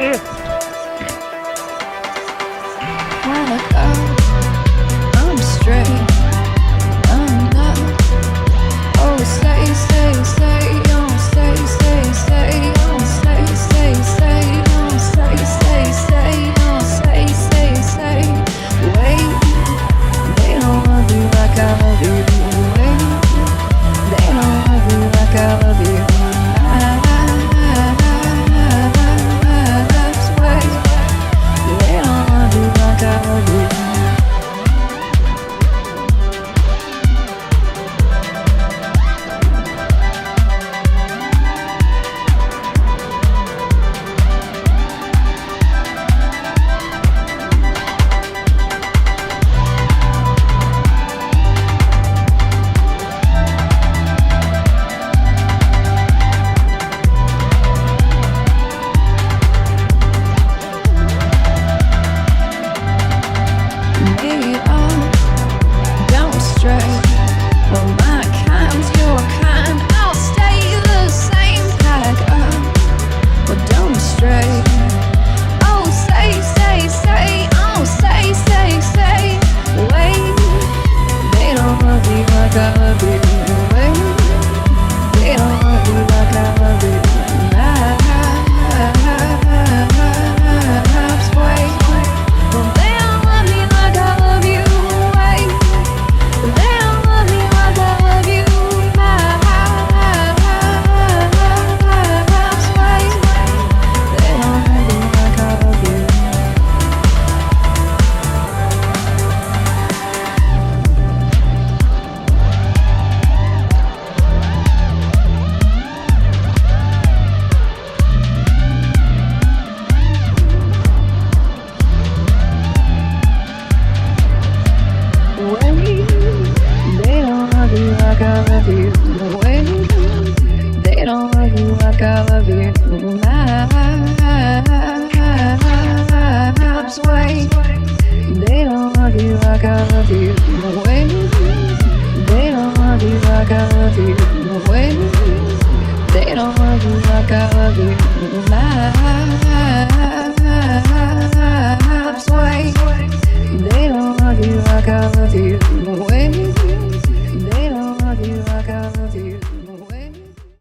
I'm straight, I'm not. Oh, stay, stay, stay, oh, stay, stay, stay, oh, stay, stay, stay, oh, stay, stay, stay, oh, stay, stay, stay. Wait, they don't love you like I love you. Wait, they don't love you like I love you. Wait, they don't love you like I love you. They don't love you like I love you.